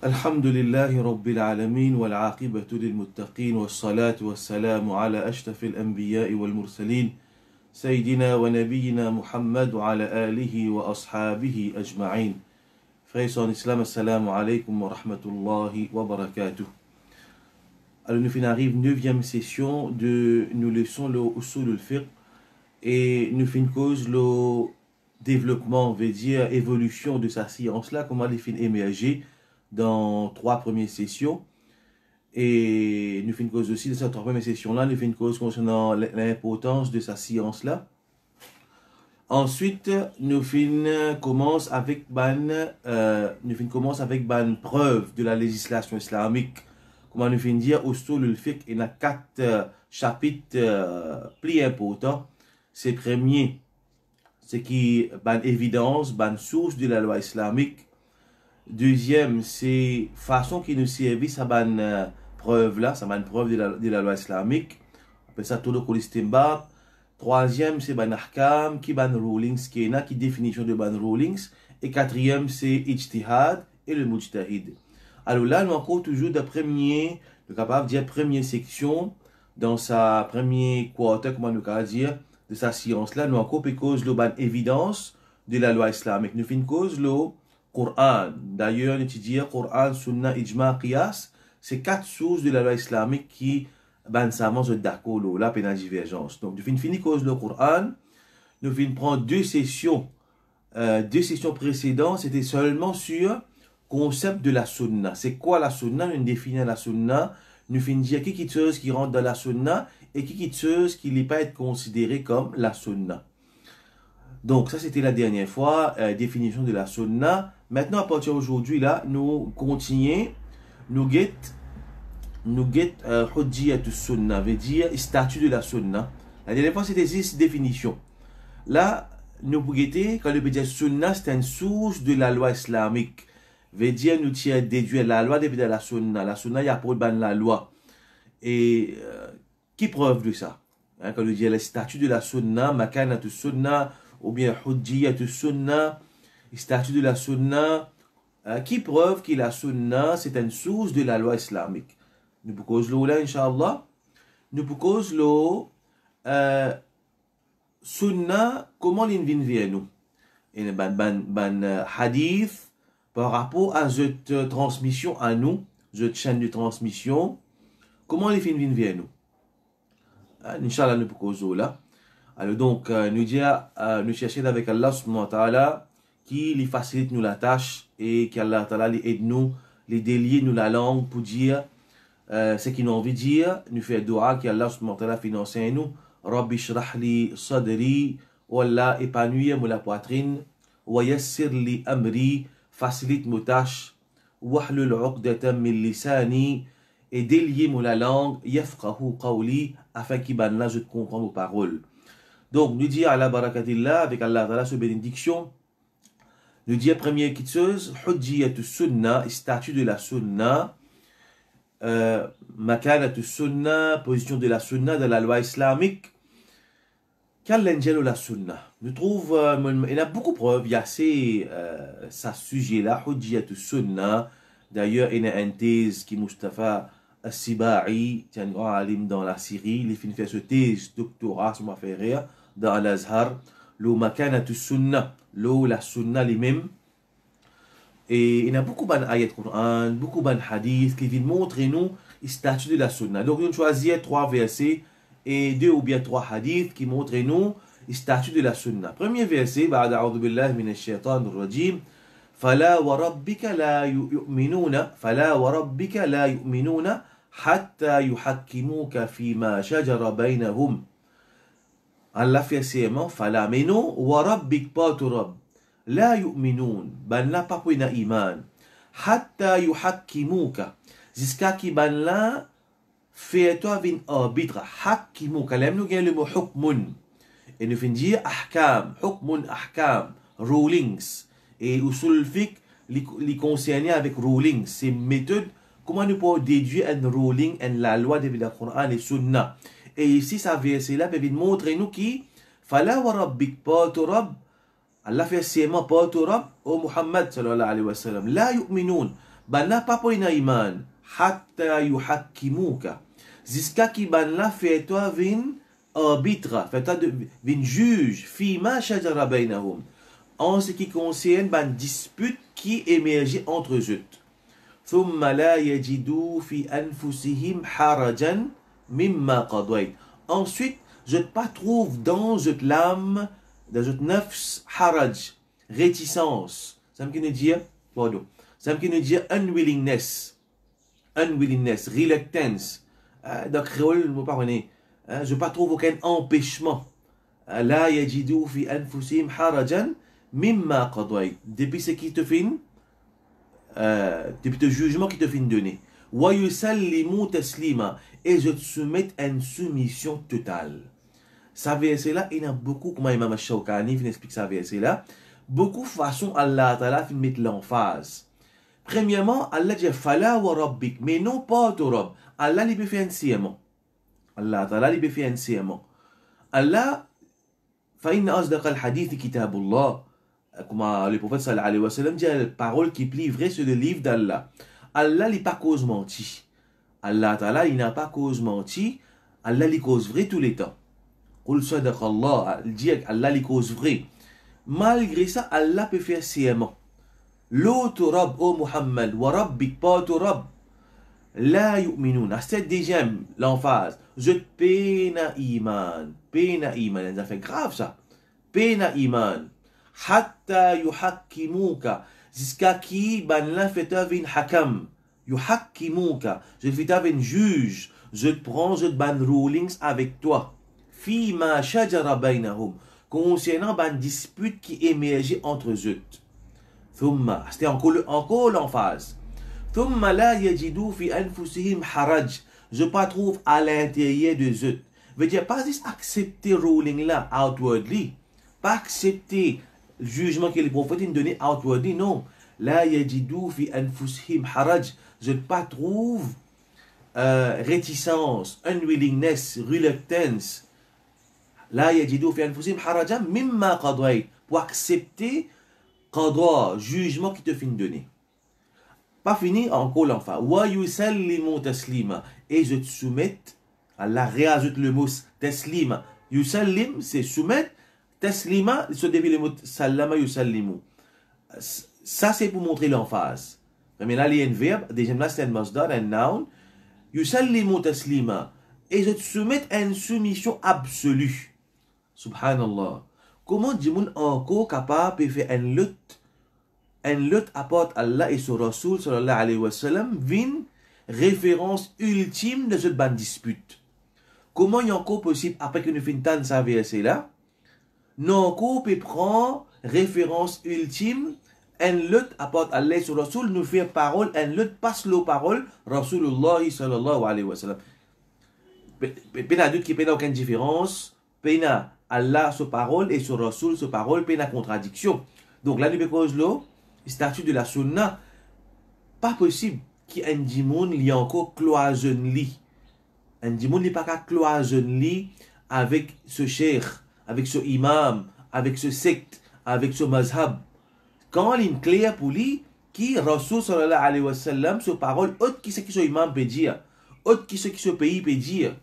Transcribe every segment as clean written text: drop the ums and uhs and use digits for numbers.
الحمد لله رب العالمين والعاقبة للمتقين والصلاة والسلام على أشرف الأنبياء والمرسلين سيدنا ونبينا محمد وعلى آله وأصحابه أجمعين. Frères en islam, assalamu alaikum wa rahmatullahi wa barakatuh. Alors nous arrive 9e session de nous leçons le usul al-fiqh et nous fin cause le développement, on veut dire évolution de sa science là, comment les fin émerger dans 3 premières sessions. Et nous fin cause aussi de cette 3 premières sessions là, nous fin cause concernant l'importance de sa science là. Ensuite, nous commence avec ban preuve de la législation islamique. Comment nous fin dire usul al-fiqh, il y a 4 chapitres plus importants. C'est premier, c'est qui ban évidence, ban source de la loi islamique. Deuxième, c'est façon qui nous servit à ban preuve là, ça ban preuve de la loi islamique. On appelle ça tout le colistimbar. Troisième, c'est ban ahkam, qui ban rulings, qui définition de ban rulings. Et quatrième, c'est ijtihad et le mujtahid. Alors là, nous encore toujours de premier, nous capable de dire première section dans sa première quarter, comment nous capable dire de sa science là, nous encore cause le ban évidence de la loi islamique. Nous fin cause le Coran. D'ailleurs, nous étudions Coran, Sunna, Ijma, Qiyas. C'est 4 sources de la loi islamique qui ban savants d'accord là pour la divergence. Donc, nous fin cause le Coran. Nous fin prendre 2 sessions. 2 sessions précédentes, c'était seulement sur concept de la sunna. C'est quoi la sunna? Nous définissons la sunna. Nous fin dire qui chose qui rentre dans la sunna et qui chose qui n'est pas être considéré comme la sunna. Donc ça c'était la dernière fois, définition de la sunna. Maintenant à partir d'aujourd'hui là, nous continuons, nous get hujjiyatu sunna, veut dire statut de la sunna. La dernière fois c'était 6 définitions. Là, nous guetter quand le veut dire sunna, c'est une source de la loi islamique. Veut dire nous tirer déduire la loi depuis la sunna. La sunna il y a pour ban la loi. Et qui preuve de ça? Hein, quand on dit le statut de la sunna, makanatu sunna, ou bien hujjiyatu sunna, statut de la sunna, qui preuve que la sunna c'est une source de la loi islamique. Nous pouvons cause là, inshallah. Nous pouvons cause sunna, comment l'in vient nous? Et ban hadith par rapport à cette transmission à nous, cette chaîne de transmission, comment les films viennent nous? Inch'Allah, nous pouvons cause là. Alors donc, nous cherchons avec Allah subhanahu wa ta'ala qui lui facilite nous la tâche et qu'Allah ta'ala lui aide nous, les délier nous la langue pour dire ce qu'il a envie de dire. Nous fait dua qu'Allah subhanahu wa ta'ala finance nous. Rabbi shrah li sadri, wa Allah épanouir la poitrine, wa yassir li amri, facilite mes tâches, wahlul uqdatan min lisani, et délier la langue, yafqahu qawli, afin qu'il ban là je comprends vos paroles. Donc, nous disons à la barakatillah, avec Allah Ta'ala, sous bénédiction, nous disons première chose, hujjiyatu sunna, statut de la sunna, makanatu sunna, position de la sunna dans la loi islamique. Quel est la sunna? Nous trouvons, il y a beaucoup de preuves, il y a ce sujet-là, hujjiyatu sunna. D'ailleurs, il y a une thèse qui Mustafa As-Sibai, un grand alim dans la Syrie, il fait ce thèse, doctorat, ça m'a fait rire, dans l'Azhar, le makanatu sunna, la sunna lui-même. Et il y a beaucoup d'ayats Coran, beaucoup de hadiths qui viennent montrer nous le statut de la sunna. Donc, nous choisissons 3 versets et 2 ou bien 3 hadiths qui montrent nous le statut de la sunna. Premier verset, بعد أعوذ بالله من الشيطان الرجيم فلا وربك لا يؤمنون حتى يحكموك فيما شجر بينهم. Allah fait serment, fala, mais non, warabbik pas tu rab, la yu'minun, ban la pas pour iman, hatta yuhakkimuka, jusqu'à qui ban la fait toi vin arbitre, hakkimuka, l'aime nous gagne le mot hukmun, et nous fin dire ahkam, hukmun ahkam, rulings, et usul fiqh, li concerné avec rulings, c'est méthode, comment nous pouvons déduire un ruling, la loi de la Coran et Sunna. Et ici, ça verset là, peut montrer nous qui, fala wa rabbik pa tu rabb, Allah fait serment pa tu rabb, au Muhammad sallallahu alayhi wa sallam, la yu'minun, ban la pas pour ina iman hatta yuhakkimuka jusqu'à qui ban la fait toi vin arbitre fait toi vin juge fi ma shajara bainahum en ce qui concerne ban dispute qui émergeait entre eux. ثم لا يجدوا في أنفسهم حرجا مما قضيت. Ensuite, je ne pas trouve dans cette l'âme, dans cette nafs, haraj, réticence. Ça me dire, pardon, ça me dire unwillingness, reluctance. Dans créole, vous parlez, je ne pas trouve aucun empêchement. لا يجدوا في أنفسهم حرجا مما قضيت. Depuis ce qui te fait depuis le jugement qui te fin donner. Et je te soumets à une soumission totale. Ça verset-là, il y a beaucoup, comme Imam Shawkani explique ça verset-là, beaucoup de façons Allah Ta'ala fin mettre l'emphase. Premièrement, Allah dit Fala wa rabbik, mais non pas ton Rabb. Allah lui fait un serment. Allah Ta'ala lui fait un serment. Allah, فإن أصدق الحديث كتاب الله. Comme le prophète sallallahu alayhi wa sallam dit la parole qui plie vrai sur le livre d'Allah. Allah n'est pas cause menti. Allah Ta'ala, il n'a pas cause menti. Allah lui cause vrai tous les temps. Qul sadaqallah, il dit Allah lui cause vrai. Malgré ça, Allah peut faire serment. L'autre Rabb, ô Muhammad, wa rabbik, pas ton Rabb. La yu'minun. C'est déjà l'emphase. Je pena iman. Pena iman. Ça fait grave ça. Pena iman. Hatta yuhakkimuka. Jusqu'à qui ban la fait un hakam. Yuhakkimuka. Je fais un juge. Je te prends, je te ban rulings avec toi. Fi ma shajara bainahum. Concernant ban dispute qui émergeait entre eux. Thumma. C'était encore l'emphase. Thumma la yajidu fi anfusihim haraj. Je pas trouve à l'intérieur de eux. Veut dire pas juste accepter ruling là outwardly. Pas accepter le jugement que les prophètes ont donné outwardly, non. La yajidu fi anfusihim haraj. Je pas trouve réticence, unwillingness, reluctance. La yajidu fi anfusihim harajan mimma qadayt. Pour accepter qadra, jugement qui te fin donner. Pas fini, encore l'enfant. Wa yusallimu taslima. Et je te soumets, Allah réajoute le mot taslima. Yusallim, c'est soumettre. Taslima, se dévie le mot sallama yusallimu. Ça, c'est pour montrer l'emphase. Mais là, il y a un verbe. Deuxième là, c'est un masdar, un noun. Yusallimu taslima. Et je te soumets à une soumission absolue. Subhanallah. Comment dit-on encore capable de faire une lutte apporte Allah et son Rasoul sallallahu alayhi wa sallam vin référence ultime de cette bonne dispute. Comment il est encore possible après que nous finissons ça verset là, nous encore peut prendre référence ultime une lutte apporte Allah et son Rasoul nous fait parole une lutte passe l'eau parole Rasulullah sallallahu alayhi wa sallam. Pena doute qui pena aucune différence, pena Allah sa parole et son Rasoul sa parole pena contradiction. Donc là nous cause l'eau statut de la sunna, pas possible qu'il y ait un dimoun li encore cloisonné. Un dimoun n'est pas qu'à cloisonné avec ce cheikh, avec ce imam, avec ce secte, avec ce mazhab. Quand il est clair pour lui, qui Rasul sallallahu alayhi wa sallam, ce parole, autre qui ce que ce imam peut dire, autre qui ce que ce pays peut dire.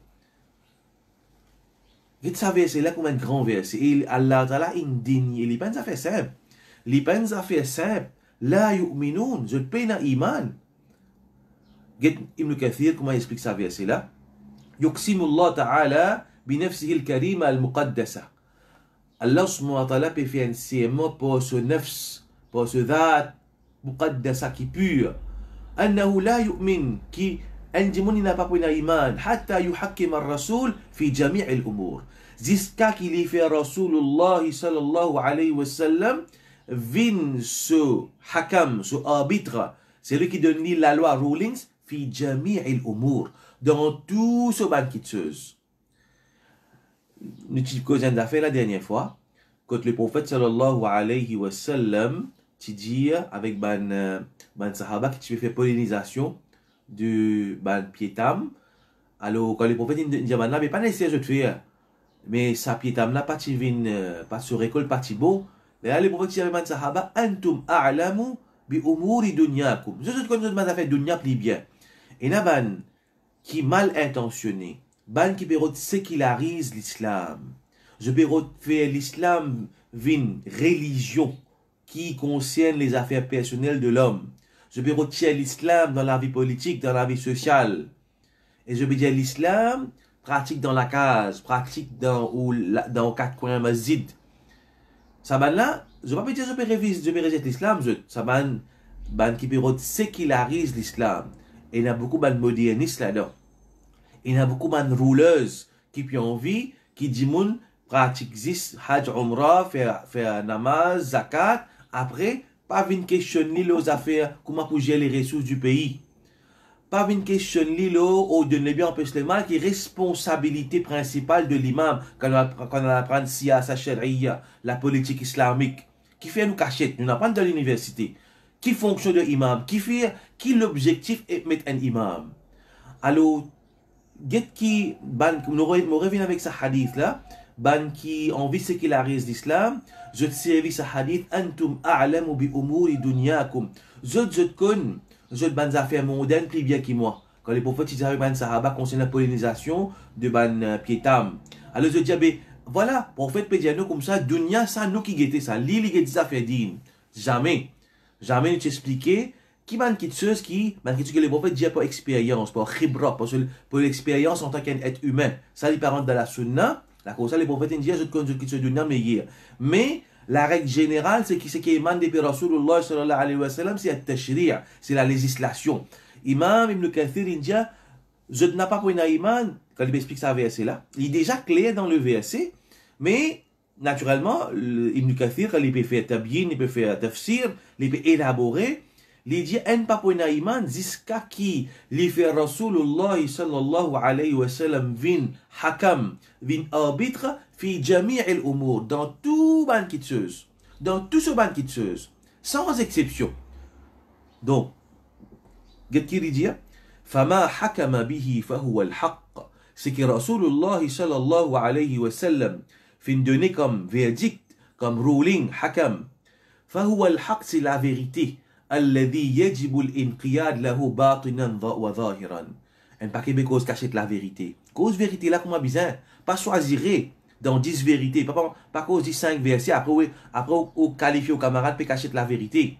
Vous savez, c'est là comme un grand verset. Et Allah Ta'ala indigne, il n'est pas ça fait simple. Les peines à faire simple, la yu'minun, je peine à iman. Ibn Kathir, comment il explique ça verset là? Yuqsimu Allah Ta'ala binafsihi al-karima al-muqaddasa. Allah subhanahu wa ta'ala peut faire un serment pour ce nafs, pour ce dhat muqaddasa qui est pur. Annahu la yu'min, qui il n'a pas pris iman, hatta yuhakkim al-rasul fi jami' al-umur. Jusqu'à qu'il ait fait Rasulullah sallallahu alayhi wa sallam vin ce hakam, ce arbitre, c'est lui qui donne la loi rulings, fi jami' al-umur, dans tout ce banqueteuse. Nous avons causé une affaire la dernière fois, quand le prophète sallallahu alayhi wa sallam, tu dis avec ban sahaba qui fait pollinisation de ban piétam, alors quand le prophète dit, mais pas nécessaire de faire, mais sa piétam n'a pas pas se récolte, pas beau. Et là, le prophète dit avec ban sahaba, antum a'lamu bi umuri dunyakum. Je connais de affaire dunya plus bien. Et na ban qui mal intentionné, ban qui peut sécularise l'islam. Je peux faire l'islam une religion qui concerne les affaires personnelles de l'homme. Je peux retirer l'islam dans la vie politique, dans la vie sociale. Et je peux dire l'islam pratique dans la case, pratique dans quatre coins masjid. Ça ban là, je ne vais pas dire je peux rejeter l'islam, ça ban qui peut sécularise l'islam. Et il y a beaucoup de modernistes là-dedans. Il y a beaucoup de rouleuses qui ont envie, qui disent moun pratique hajj umrah, faire namaz, zakat, après, pas une question ni les affaires, comment pour gérer les ressources du pays. Pas une question ni au de ne bien empêcher le mal, qui est responsabilité principale de l'imam, quand on apprend siyasa sharia, la politique islamique, qui fait nous cachette, nous n'apprenons dans l'université, qui fonction de imam, qui l'objectif est mettre un imam. Alors, nous revenons avec ce hadith là, ban qui envie sécularise l'islam, je te servis ce hadith, antum a'lamu bi umuri dunyakum. Je connais, je ban affaires mondaines plus bien que moi. Quand les prophètes disaient ban sahaba concernant la pollinisation de ban piétam. Alors je dis, ben, voilà, prophète peut dire nous comme ça, dunya, ça nous qui guettait ça, l'île qui ça fait din. Jamais nous t'expliquer qui ban kitseuse qui que les prophètes disent par expérience, par khibra, pour l'expérience en tant qu'être humain. Ça les parents de la sunna. D'accord, ça les prophètes disent je connais ce dunya meilleur. Mais la règle générale, c'est ce qui émane depuis Rasulullah sallallahu alayhi wa sallam, c'est le tashri', c'est la législation. Imam Ibn Kathir dit je n'ai pas pour une iman, quand il explique ça verset là, il est déjà clair dans le verset, mais naturellement, Ibn Kathir, quand il peut faire tabyin, il peut faire tafsir, il peut élaborer, il dit en pas pour une iman, jusqu'à qui il fait Rasulullah sallallahu alayhi wa sallam vin hakam, vin arbitre, fi jami' al-umur, dans tout ban kitseuse, dans tout ce ban kitseuse, sans exception. Donc, qu'est-ce qu'il dit? فما حكم به فهو الحق. C'est que Rasulullah sallallahu alayhi wa sallam fin donner comme verdict, comme ruling, hakam. فهو الحق, c'est la vérité. الذي يجب الانقياد له باطنا وظاهرا. Un paquet de causes cachent la vérité. Cause vérité là, comment bizarre? Pas choisirez dans 10 vérités. Pas cause 5 versets. Après, au qualifier aux camarades, peut cacher la vérité.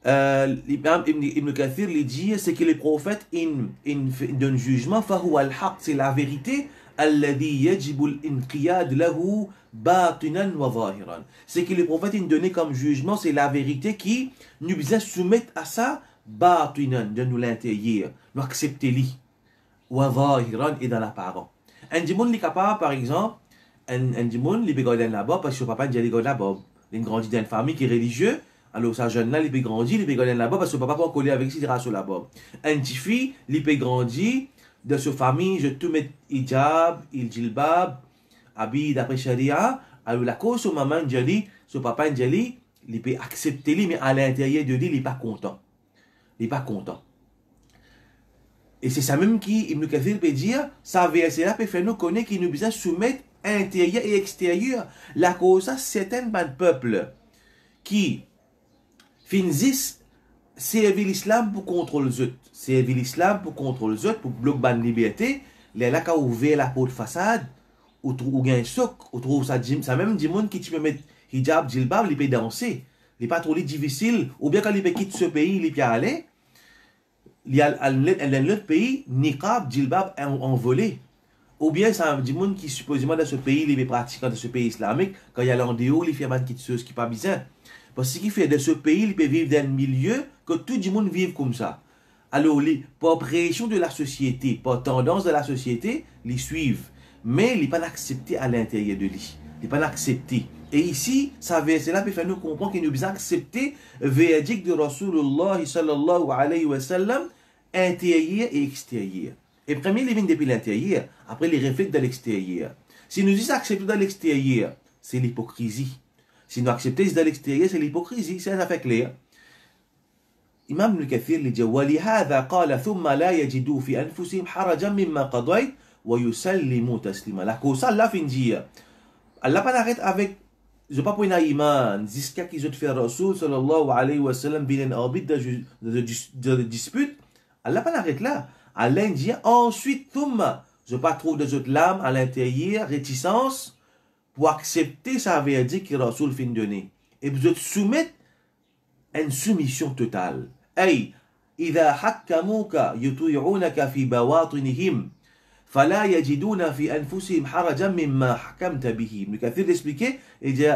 Ibn Kathir lui dit, c'est que les prophètes d'un jugement, فهو الحق, c'est la vérité, الذي يجب الانقياد له باطنا وظاهرا. C'est que les prophètes donnent comme jugement, c'est la vérité qui nous besoin soumettre à ça, باطنا, de nous l'intérieur, nous accepter-li, وظاهرا, et dans l'apparent. Un dimoun est capable, par exemple, un dimoun, il peut garder là-bas, parce que son papa, il garde là-bas. Il grandit dans une famille qui est religieuse. Alors, sa jeune là, il peut grandir, il peut gagner là-bas parce que papa pas coller avec ses races là-bas. Un petit fille, il peut grandir de sa famille, je tout mets hijab, il jilbab, habillé d'après sharia. Alors, la cause, son maman, son papa, il peut accepter lui, mais à l'intérieur de lui, il n'est pas content. Il n'est pas content. Et c'est ça même qui, Ibn Kathir peut dire, ça verset là peut faire nous connaître qu'il nous besoin soumettre intérieur et extérieur. La cause, certains peuples qui finissent servir l'islam pour contrôler les autres. Servir l'islam pour contrôler les autres, pour bloquer la liberté. Les là qui ont ouvert la porte façade, ou gain un soc, ou trouve ça même du monde qui peut mettre hijab, jilbab, il peut danser. Il n'est pas trop difficile. Ou bien quand il peut quitter ce pays, il peut aller. Il y a dans l'autre pays, niqab, jilbab envolé. Ou bien c'est du monde qui supposément dans ce pays, il est pratiquant dans ce pays islamique, quand il y a l'endéo, il fait un qui qui pas bizarre. Parce qu'il fait de ce pays, il peut vivre dans un milieu que tout le monde vive comme ça. Alors, par pression de la société, par tendance de la société, ils suivent. Mais il n'est pas accepté à l'intérieur de lui. Il n'est pas accepté. Et ici, ça verset-là peut faire nous comprendre qu'il nous besoin accepter le verdict de Rasulullah sallallahu alayhi wa sallam, intérieur et extérieur. Et premier, il vient depuis l'intérieur. Après, il reflète de l'extérieur. Si nous disons accepter dans l'extérieur, c'est l'hypocrisie. Si nous acceptons dans l'extérieur, c'est l'hypocrisie. C'est un affaire clair. Imam Ibn Kathir lui dit وَلِهَذَا قَالَ ثُمَّ لَا يَجِدُوا فِي أَنفُسِهِمْ حَرَجًا مِمَّا قَضَيْتَ وَيُسَلِّمُوا تَسْلِيمًا. La cause, Allah fin dire. Allah pas arrête avec je pas pour une iman, jusqu'à qui je te fais Rasul sallallahu alayhi wa sallam bin arbitre de dispute, Allah pas l'arrête là. Allah dit ensuite, thumma, je pas trouve des autres lames à l'intérieur, réticence, pour accepter sa verdict que Rasul fin donner. Et vous te soumettre à une soumission totale. Ay, إذا حكموك يطيعونك في بواطنهم فلا يجدون في أنفسهم حرجا مما حكمت به. Ibn Kathir l'expliquer, et dit,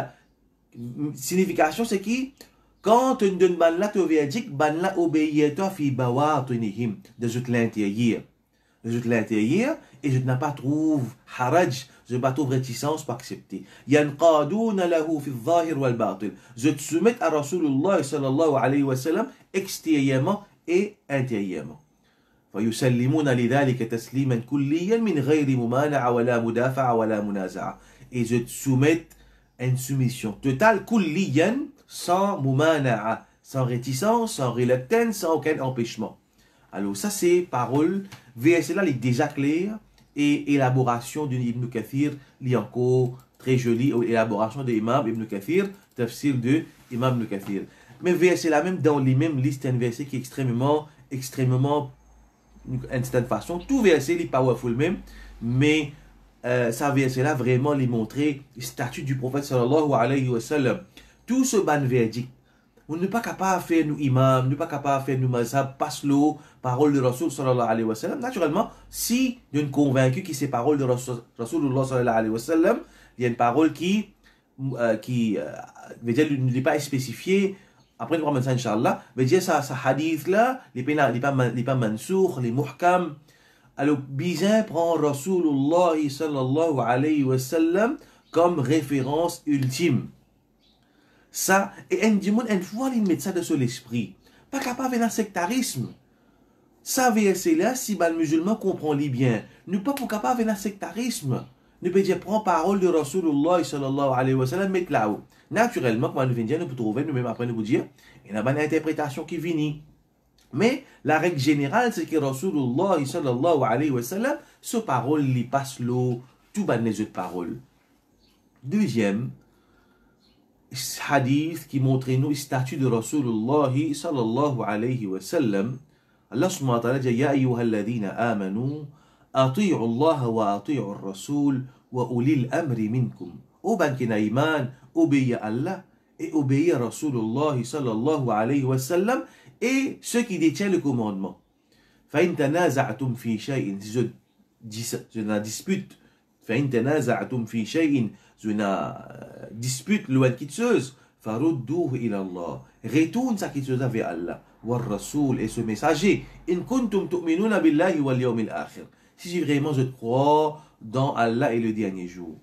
signification c'est qui? Quand tu donnes ban là tu verdict, ban là obéir toi fi bawatinihim, de l'intérieur. De l'intérieur, et je n'ai pas trouvé haraj, je n'ai pas trouvé réticence pour accepter. Yanqaduna lahu fi al-zahir wal batin. Je te soumets à Rasulullah sallallahu alayhi wa sallam extérieurement et intérieurement. فيسلمون لذلك تسليما كليا من غير ممانعة ولا مدافعة ولا منازعة. Et je te soumets à une soumission totale, kulliyan, sans mumana'a, sans réticence, sans reluctance, sans aucun empêchement. Alors ça c'est parole, verset là il est déjà clair, et élaboration d'une Ibn Kathir, il est encore très jolie, élaboration de Imam Ibn Kathir, tafsir de Imam Ibn Kathir. Mais verset là même dans les mêmes listes, un verset qui est extrêmement, d'une certaine façon, tout verset il est powerful même, mais ça verset là vraiment lui montrer le statut du prophète sallallahu alayhi wa sallam. Tout ce ban verdict, on n'est pas capable de faire nous imam, on n'est pas capable de faire nous mazhab, passe l'eau, parole de Rasul sallallahu alayhi wa sallam. Naturellement, si on est convaincu que c'est parole de Rasulullah sallallahu alayhi wa sallam, il y a une parole qui veut dire, n'est pas spécifiée. Après, nous allons ça, Inch'Allah. Mais dire ça hadith là, les pas mansour, les muhkam. Alors, Bizin prend Rasulullah sallallahu alayhi wa sallam comme référence ultime. Ça, et un dimon, une fois, il met ça de son esprit. Pas capable d'un sectarisme. Ça, verset là, si le musulman comprend bien, nous pas pour capable d'un sectarisme. Nous peut dire, prends parole de Rasulullah sallallahu alayhi wa sallam, mettre là-haut. Naturellement, quand nous venons dire, nous pouvons trouver, nous-mêmes après nous dire, il y a une interprétation qui vient. Mais la règle générale, c'est que Rasulullah sallallahu alayhi wa sallam, ce parole, il passe l'eau, tout ban les autres paroles. Deuxième hadith qui montre nous le statut de Rasulullah sallallahu alayhi wa sallam. Allah subhanahu wa ta'ala dit, Ya ayyuhalladhina amanu, ati'u Allah wa ati'u ar-rasul wa ulil amri minkum. Ô ban qui n'a iman, obéir Allah et obéir Rasulullah sallallahu alayhi wa sallam et ceux qui détiennent le commandement. فَإِن تَنَازَعْتُمْ فِي شَيْءٍ, si je n'en dispute, فَإِن تَنَازَعْتُمْ فِي شَيْءٍ, je n'en dispute loin de quitteuse, فَرُدُّوهُ إِلَى اللَّهِ, retourne sa quitteuse vers Allah, وَالرَّسُولِ, et ce messager, إِن كُنْتُمْ تُؤْمِنُونَ بِاللَّهِ وَالْيَوْمِ الْآخِرِ, si vraiment je crois dans Allah et le dernier jour.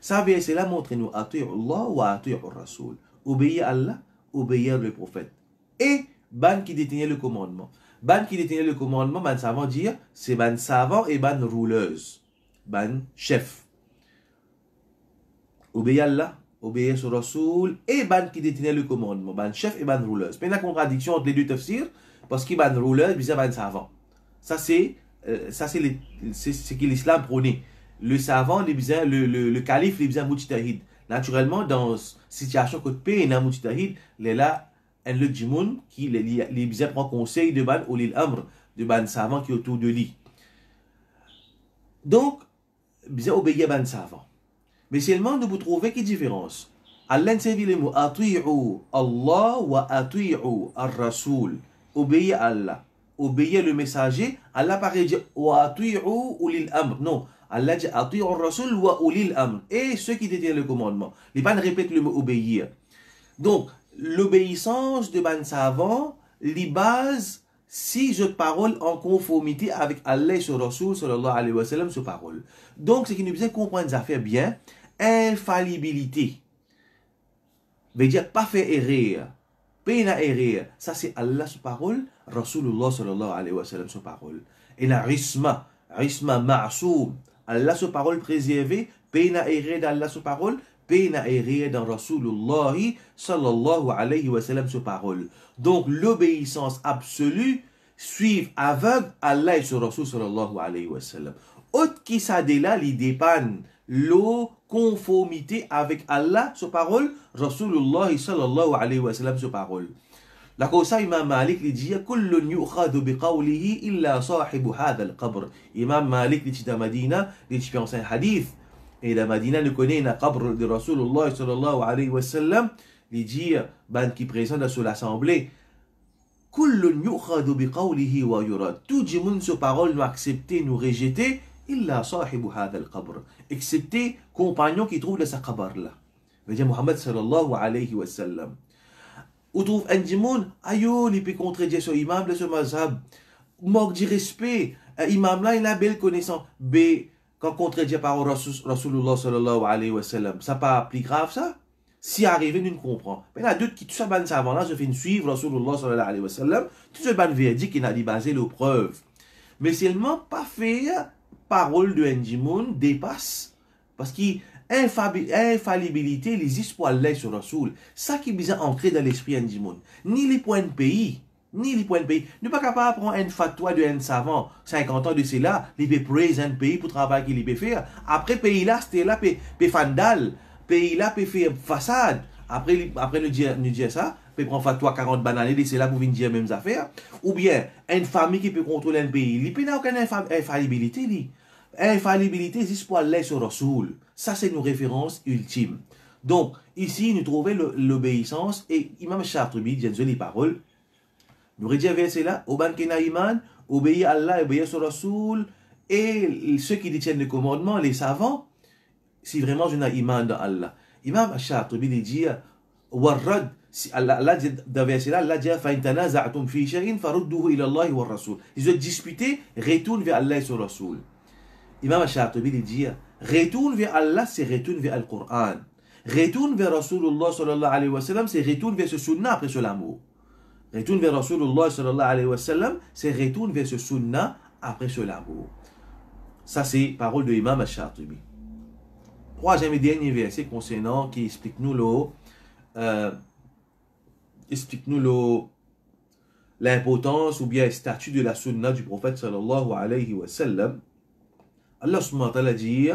Ça verset là montre-nous ati'u Allah wa ati'u ar-rasul. Obéir Allah, obéir le prophète. Et ban qui détenait le commandement. Ban qui détenait le commandement, ban savant dire, c'est ban savant et ban rouleuse. Ban chef. Obéir Allah, obéir sur Rasul et ban qui détenait le commandement. Ban chef et ban rouleuse. Mais la contradiction entre les deux tafsirs, parce qu'il ban rouleuse, puis ban savant. Ça c'est ce que l'islam prônait. Le savant, le calife, il besoin mujtahid. Naturellement, dans situation que tu es un mujtahid, il est là, un le djimoun qui les besoin prend conseil de ban ou l'il amr, de ban savant qui est autour de lui. Donc, besoin obéir ban savant. Mais seulement nous vous trouvez quelle différence. Allah s'est le mot ati'u Allah wa ati'u ar-rasul. Obéir à Allah. Obéir le messager. Allah paraît dire wa ati'u ulil amr. Non. Allah dit ati'u ar-rasul wa ulil amr. Et ceux qui détiennent le commandement. Les ban répètent le mot obéir. Donc, l'obéissance de ban savant, les bases, si je parole en conformité avec Allah et son Rasul, sallallahu alayhi wa sallam, ce parole. Donc, ce qui nous besoin comprendre des affaires bien, infallibilité. Veut dire pas faire erreur. Peine à erreur. Ça, c'est Allah, ce parole, Rasulullah, sallallahu alayhi wa sallam, ce parole. Et la risma ma'soum. Allah, ce parole préservée, peine à erreur d'Allah, ce parole, peine à errer dans Rasulullah sallallahu alayhi wa sallam ce parole. Donc l'obéissance absolue suivre aveugle Allah et son Rasul sallallahu alayhi wa sallam. Autre qui ça de là, il dépanne l'eau conformité avec Allah, sa parole, Rasulullah sallallahu alayhi wa sallam, sa parole. La cause ça, Imam Malik lui dit Kullun yu'khadhu biqawlihi illa sahibu hadha al-qabr. Imam Malik dit dans Madina, dit c'est un hadith. Et la Madina ne connaît un qabr de Rasulullah sallallahu alayhi wa sallam. Il dit, ban qui présente sur l'assemblée, Kullun yu'khadhu biqawlihi wa yurad. Tout le monde sa parole nous accepter, nous rejeter, illa sahibu hadha al-qabr. Excepté compagnon qui trouve de sa qabr là. Veut dire Muhammad sallallahu alayhi wa sallam. Ou trouve un dimon, ayo, il peut contredire ce imam de ce mazhab. Manque de respect. Imam là, il a belle connaissance. B, quand contredire par Rasulullah sallallahu alayhi wa sallam, ça pas plus grave ça? Si arrivé, nous ne comprenons. Mais là, d'autres qui, tout ça, ban savant là, je fais une suivre Rasulullah sallallahu alayhi wa sallam, tout ce ban verdict qui n'a dit basé le preuve. Mais seulement pas fait, parole de Ndimoun dépasse. Parce qu'il infallibilité, les espoirs là sur Rasoul. Ça qui est bien ancré dans l'esprit Ndimoun. Ni les points de pays, ni les points de pays. Nous ne sommes pas capables de prendre un fatwa de un savant, 50 ans de cela, il peut praise un pays pour travailler qu'il peut faire. Après, pays là, c'était là, peut fandal. Pays là, peut faire façade. Après nous dire ça, peut prendre fatwa 40 bananes, et c'est là pour venir dire les mêmes affaires. Ou bien, une famille qui peut contrôler un pays, il n'y a aucune infallibilité. Infallibilité, c'est pour aller sur Rasoul. Ça, c'est nos références ultimes. Donc, ici, nous trouvons l'obéissance et Imam Chartoubi dit les paroles. Nous rédigons verset là, au bankena iman, obéir à Allah, obéir sur Rasoul, et ceux qui détiennent le commandement, les savants, si vraiment je n'ai iman dans Allah. Imam Chartoubi dit, warrad, Allah dit dans verset là, Allah dit, fa intanaza'tum fi shay'in farudduhu ila Allah wa Rasoul. Ils ont disputé, retourne vers Allah et sur Rasoul. Imam Chartoubi dit, retourne vers Allah, c'est retourne vers le Coran. Retourne vers Rasulullah sallallahu alayhi wa sallam, c'est retourne vers ce sunnah après ce l'amour. Retourne vers Rasulullah sallallahu alayhi wa sallam, c'est retourne vers ce sunnah après ce l'amour. Ça, c'est parole de Imam Chartoubi. Troisième et dernier verset concernant qui explique-nous l'importance ou bien le statut de la sunnah du prophète sallallahu alayhi wa sallam. Allah subhanahu wa ta'ala dit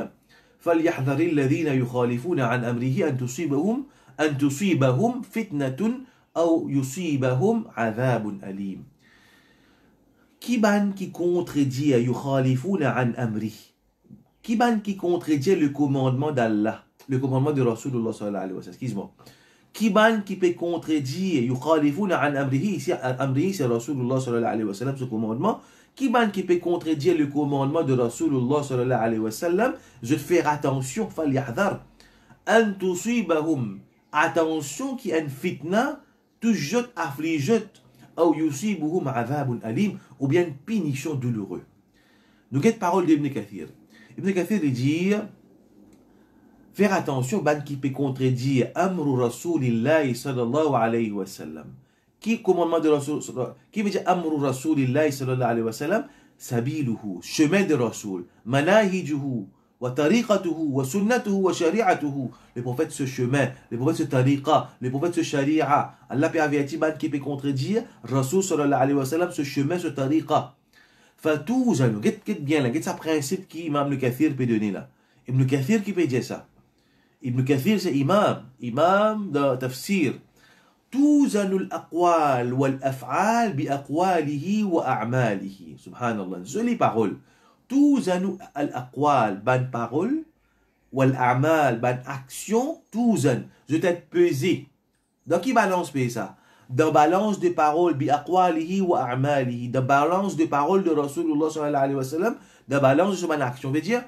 فَلْيَحْذَرِ الَّذِينَ يُخَالِفُونَ عَنْ أَمْرِهِ أَنْ تُصِيبَهُمْ فِتْنَةٌ أَوْ يُصِيبَهُمْ عَذَابٌ أَلِيمٌ. Qui contredit يُخَالِفُونَ عَنْ أَمْرِهِ, qui contredit le commandement d'Allah, le commandement de Rasulullah sallallahu alayhi wa sallam, excuse-moi. Qui peut contredire يُخَالِفُونَ عَنْ أَمْرِهِ, ici Amrihi c'est Rasulullah sallallahu alayhi wa sallam, ce commandement. Qui peut contredire le commandement de Rasulullah sallallahu alayhi wa sallam, je fais attention, falyahdhar, an tusibahum, attention qui est une fitna, toujours afflige, ou yusibuhum adhabun alim, ou bien une punition douloureuse. Nous avons parole d'Ibn Kathir. Ibn Kathir dit, faire attention, ban qui peut contredire amru Rasulillah sallallahu alayhi wa sallam. Qui commandement de Rasul, qui veut dire amru Rasulillahi sallallahu alayhi wa sallam, sabiluhu, chemin de Rasul, manahijuhu, wa tariqatuhu, wa sunnatuhu, wa shari'atuhu. Le prophète ce chemin, le prophète ce tariqa, le prophète ce sharia. Allah peut avertir ban qui peut contredire Rasul sallallahu alayhi wa sallam, ce chemin, ce tariqa. Fatouzanu, get bien là, get ça principe qui Imam Ibn Kathir peut donner là. Ibn Kathir qui peut dire ça. Ibn Kathir c'est imam de tafsir. توزن الأقوال والأفعال بأقواله وأعماله. سبحان الله. Jolie parole. توزن الأقوال, bonne parole, والأعمال, bonne action, توزن. Je t'ai pesé. Dans qui balance paye ça? Dans balance de parole, بأقواله وأعماله. Dans balance de parole de Rasulullah sallallahu alayhi wa sallam, dans balance de son action. Veut dire,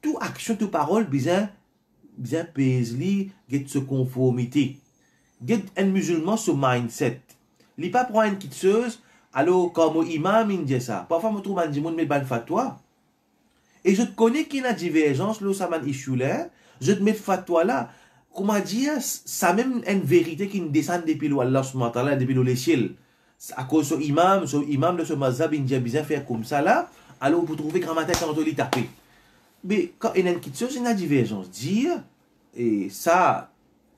toute action, toute parole, bien pèse-li, get ce conformité. Un musulman ce mindset. Il pas prendre une quitteuse, alors comme imam il dit ça. Parfois je trouve un dimon mais ban fatwa. Et je te connais qu'il y a une divergence là, ça man issue là. Je te mets fatwa là. Comment dire, ça même une vérité qui descend depuis Allah subhanahu wa ta'ala, depuis le ciel. À cause de imam de ce mazhab il dit bien faire comme ça là. Alors vous trouvez grand matin quand on lui taper. Mais quand il y a une quitteuse, il y a une divergence. Dire et ça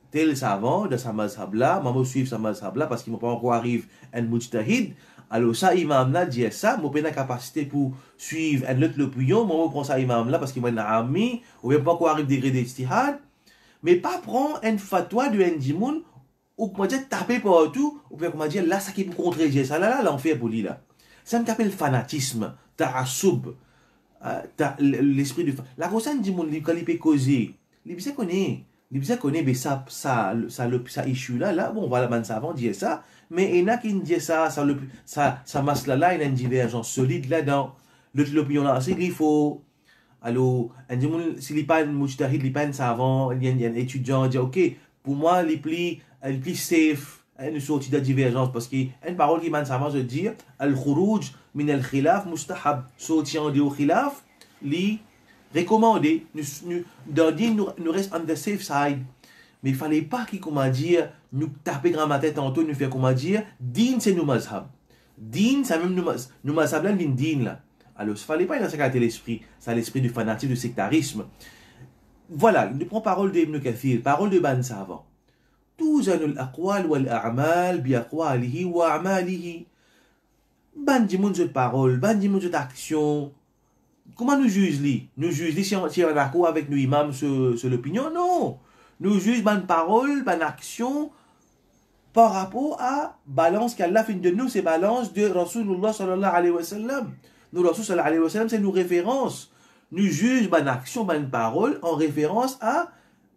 tel savant de sa mazhab là, maman suivre sa mazhab là parce qu'il ne peut pas encore arriver un mujtahid. Alors ça, imam là dit ça, moi, j'ai la capacité pour suivre un autre l'opinion, moi, je prends ça imam là parce qu'il m'a un ami, ou bien pas quoi arrive degré d'ijtihad, mais pas prendre un fatwa de Ndimoun, ou comment dire, taper partout, ou bien comment dire, là, ça qui peut contredire ça, là, l'enfer pour lui là. Ça me s'appelle fanatisme, ta'assoub, l'esprit de... La cosa Ndimoun, quand il peut causer, il bien connaît. Il bien connaît, mais ça issue là, bon, voilà, man savant dire ça, mais il y en a qui disent ça masse là, il y a une divergence solide là-dedans. L'opinion là, c'est qu'il faut. Alors, s'il n'est pas un mujtahid, il n'est pas un savant, il y a un étudiant, il dit, ok, pour moi, il est plus safe, une sortie de divergence, parce qu'il y a une parole qui m'a savant de dire, al-khuruj min al-khilaf mustahab, sortir du khilaf, li recommandé, nous reste on the safe side. Mais il ne fallait pas qu'il, comment dire, nous taper dans ma tête tantôt, nous faire, comment dire, din c'est nous mazhab. Din, c'est même nous mazhab là, din là. Alors, il ne fallait pas dans ce cas l'esprit, c'est l'esprit du fanatisme, du sectarisme. Voilà, nous prenons parole d'Ibn Kathir, parole de Ban Savant. توزن الأقوال والأعمال بأقواله وأعماله. Ban di moun de parole, ban di moun de action. Comment nous juge-li? Nous juge-li si on est en accord avec nous imams sur l'opinion? Non. Nous juge ban parole, ban action par rapport à balance qu'Allah fait de nous, c'est balance de Rasulullah sallallahu alayhi wa sallam. Nous, Rasul sallallahu alayhi wa sallam, c'est nos références. Nous juge ban action, ban parole en référence à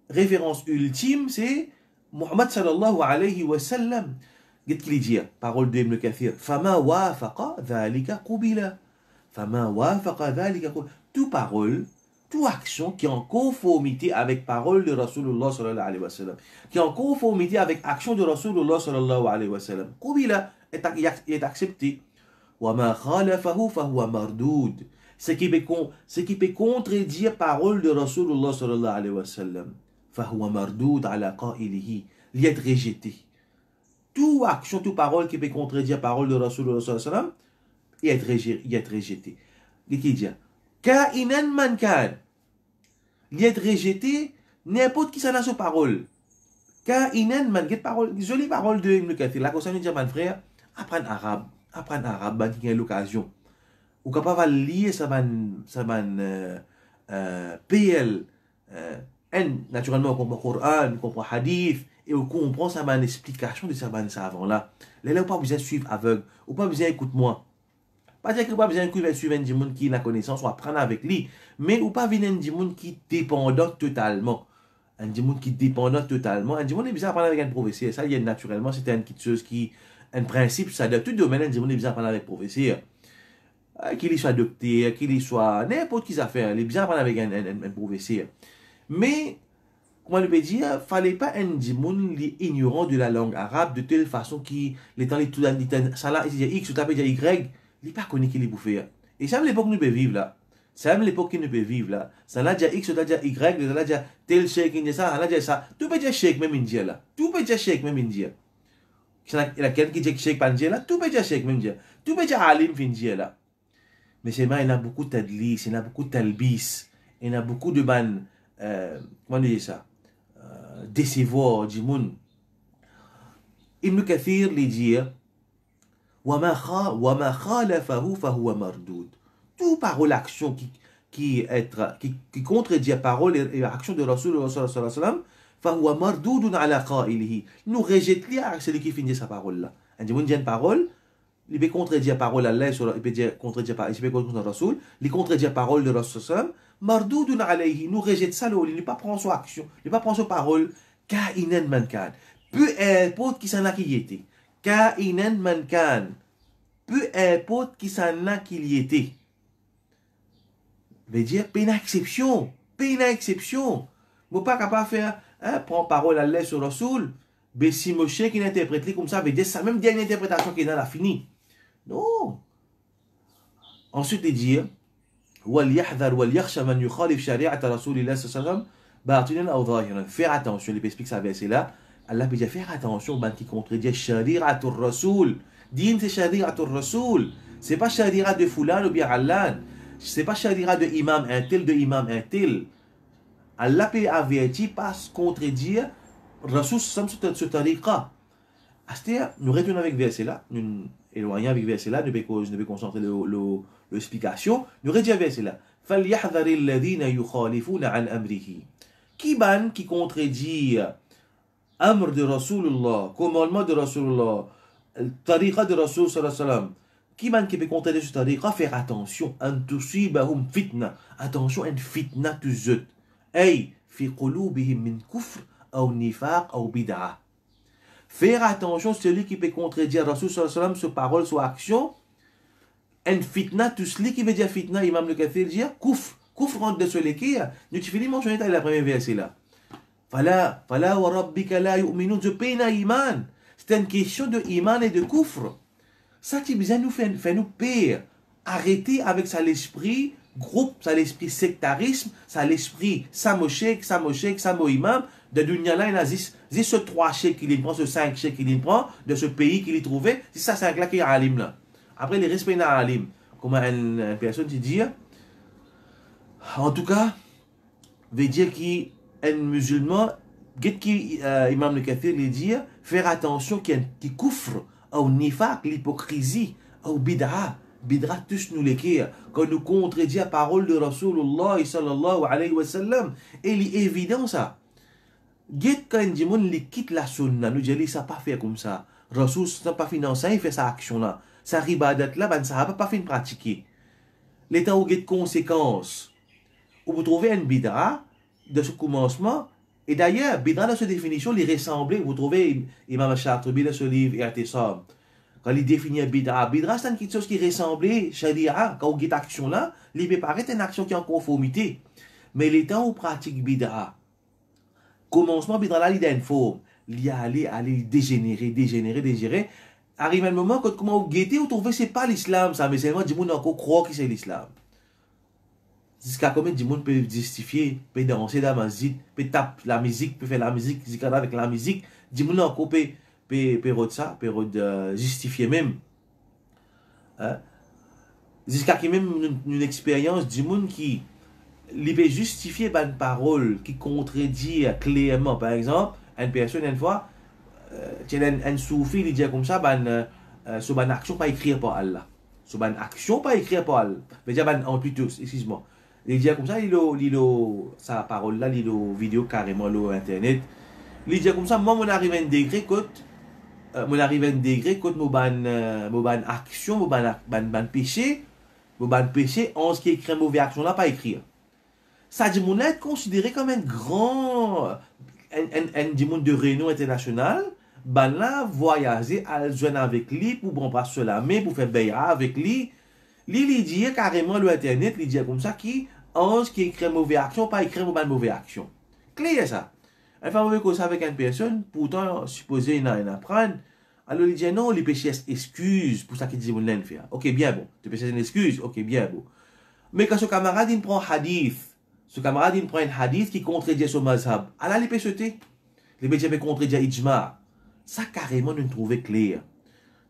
référence ultime, c'est Muhammad sallallahu alayhi wa sallam. Qu'est-ce qu'il dit? Parole de Ibn Kathir. Fama wafaqa dhalika qubila. Fama wafaqa dhalika qubila. Toute parole, toute action qui est en conformité avec parole de Rasulullah sallallahu alayhi wa sallam, qui est en conformité avec action de Rasulullah sallallahu alayhi wa sallam, qubila est accepté. Wa ma khalafahu fahuwa mardoud. Ce qui peut contredire parole de Rasulullah sallallahu alayhi wa sallam, fahuwa mardoud ala qa'ilihi. Il est rejeté. Toute action, toute parole qui peut contredire parole de Rasulullah sallallahu alayhi wa sallam, il est rejeté. Qu'est-ce qu'il dit? Ka'inan man kan. Il est rejeté n'importe qui s'en a sa parole. Ka'inan man, jolie parole de Ibn Kathir. Là, quand ça nous dit, mon frère, apprendre arabe, qui a l'occasion. Ou capable de lire ça PL. Naturellement, on comprend le Coran, on comprend le Hadith, et on comprend ça explication de ça savant là. Là, on n'a pas besoin de suivre aveugle, ou pas besoin d'écoute-moi. Pas dire que pas besoin de suivre un monde qui a la connaissance ou apprendre avec lui, mais ou pas venir un monde qui est dépendant totalement. Un monde qui est dépendant totalement. Un monde est besoin d'apprendre avec un professeur. Ça, il y a naturellement, c'est une petite chose qui, un principe, ça dans tout domaine, un monde est besoin d'apprendre avec un professeur. Qu'il soit docteur, qu'il soit n'importe qui ça fait, il est besoin d'apprendre avec un professeur. Mais, comment on peut dire, il ne fallait pas un monde ignorant de la langue arabe de telle façon qu'il est dans les tout ça là, il y a X, ou tu dire Y. Il n'est pas connu qu'il est bouffé. Et c'est l'époque que nous pouvons vivre là. C'est l'époque que nous pouvons vivre là. Ça là, déjà X, ça là, déjà Y, ça là, déjà tel chèque, ça là, déjà ça. Tout peut dire chèque même India là. Tout peut dire chèque même India. Il y a quelqu'un qui dit chèque pas India là. Tout peut dire chèque même India. Tout peut dire alim India là. Mais c'est vrai, il y a beaucoup de tadlis, il y a beaucoup de talbis, il y a beaucoup de ban, comment on dit ça, décevoir du monde. Ibn Kathir lui dit, وَمَا خَالَفَهُ فَهُوَ مَرْدُودٌ. Toute parole, action qui contredit la parole et l'action de Rasulullah sallallahu alayhi wa sallam, فَهُوَ مَرْدُودٌ عَلَى قَائِلِهِ. Nous rejetons celui qui finit sa parole là. On dit une parole, il peut contredire la parole à Allah, il peut contredire la Rasul, il contredit la parole de Rasul sallallahu alayhi wa sallam, مَرْدُودٌ عَلَيْهِ. Nous rejetons ça, il ne pas prendre son action, il ne pas prendre sa parole, كَائِنًا مَنْ كَانَ. Peu importe qui s'en a qui y était. Ka'inan man kan. Peu importe qui s'en a qu'il y était. Veut dire, pas une exception. Pas une exception. Vous pas capable de faire, prendre parole à Allah sur Rasoul. Mais si Moshe qui l'interprète comme ça, veut dire, ça même dernière interprétation qui est dans la finie. Non. Ensuite, il dit, وَلْيَحْذَرْ وَلْيَخْشَ مَنْ يُخَالِفْ شَرِيعَةَ رَسُولِ اللَّهِ صلى الله عليه وسلم بَاطِنًا أَوْ ظَاهِرًا. Faire attention, il explique ça verset là. Allah peut dire faire attention aux qui contredisent Shari'atul Rasoul. Din c'est Shari'atul Rasoul. C'est pas Shari'a de Fulan ou bien Allah. C'est pas Shari'a de imam un tel. Allah peut avertir pas contredire Rasoul sur ce tariqa. C'est-à-dire, nous retournons avec verset là. éloigné avec verset là, ne peut concentrer l'explication, nous rédiger verset là. فَلْيَحْذَرِ الَّذِينَ يُخَالِفُونَ عَنْ أَمْرِهِ. Qui contredit amr de Rasulullah, commandement de Rasulullah, tariqa de Rasul sallallahu alayhi wa sallam, qui peut contredire ce tariqa, faire attention, an tusibahum fitna, attention, une fitna tuzut, ay, fi qulubihim min kufr, ou nifaq, ou bid'a. Faire attention, celui qui peut contredire Rasul sallallahu alayhi wa sallam, sur parole, sur action, une fitna, tout celui qui veut dire fitna, Imam le Kathir dit, kufr, kufr rentre de ce qui nous tu finis mentionner dans la première verset là. Fala wa rabbika la yu'minun, je paye na iman. C'est une question de iman et de kufr. Ça qui besoin nous fait nous payer. Arrêter avec ça l'esprit groupe, ça l'esprit sectarisme, ça l'esprit samoshek, samo imam, de dunya là, il a ce 3 chèques qu'il prend, ce 5 chèques qu'il prend, de ce pays qu'il y trouvé, c'est ça 5 là qui est alim là. Après les respects na alim. Comment une personne qui dit, en tout cas, veut dire qu'un musulman, Imam le Kathir lui dit, faire attention qui couvre au nifaq, l'hypocrisie, au bid'a. Bid'a tous nous l'écrire, quand nous contredit la parole de Rasulullah sallallahu alayhi wa sallam. Et il est évident ça. Quand dit il quitte la sunna, nous disons, ça pas faire comme ça. Rasul n'a pas financé, il fait sa action là. Sa ribadat là, ben ça n'a pas fait pratiquer. L'état où il y a des conséquences. Où vous trouvez une bid'a de ce commencement. Et d'ailleurs, bid'a dans cette définition, il ressemble. Vous trouvez Imam Shatibi dans ce livre I'tisam. Quand il définit bid'a, c'est quelque chose qui ressemble sharia. Quand vous avez cette action là, il peut paraître une action qui est en conformité. Mais l'état où on pratique bid'a, commencement bid'a là, il a une forme. Il y a aller dégénérer. Arrive un moment quand comment vous guettez, vous trouvez que ce n'est pas l'islam, ça, mais c'est vraiment du monde encore croit que c'est l'islam. Jusqu'à combien de monde peut justifier, peut danser dans la musique, peut taper la musique, peut faire la musique, avec la musique, du monde encore peut justifier même. Hein? Jusqu'à qu'il y ait même une expérience du monde qui peut justifier une parole qui contredit clairement. Par exemple, une personne, une fois, un soufi, il dit comme ça, sur une action pas écrire par Allah. Sur une action pas écrire par Allah. Mais dire plutôt, excuse-moi. Il dit comme ça, sa parole là, il a vidéo carrément sur internet. Il dit comme ça, moi, mon arrive à un degré côté mon action, mon péché, en ce qui est écrit mauvaise action là, pas écrire. Ça dit mon être considéré comme un grand, un monde de réunion internationale. Ben là, voyager, aller joindre avec lui pour prendre pas sur la main, pour faire bayra avec lui. Il dit carrément le internet, il dit comme ça, qui écrit mauvaise action, pas écrit mauvaise action. Clair ça. Enfin, on veut causer avec une personne, pourtant, supposé il apprendre. Alors il dit non, les péchés excuse pour ça qu'il dit mon l'aine faire. Ok, bien bon. Tu péchés une excuse, ok, bien bon. Mais quand ce camarade il prend un hadith qui contredit son mazhab, alors les péchés, les péchés contredit ijma. Ça carrément nous trouver clair.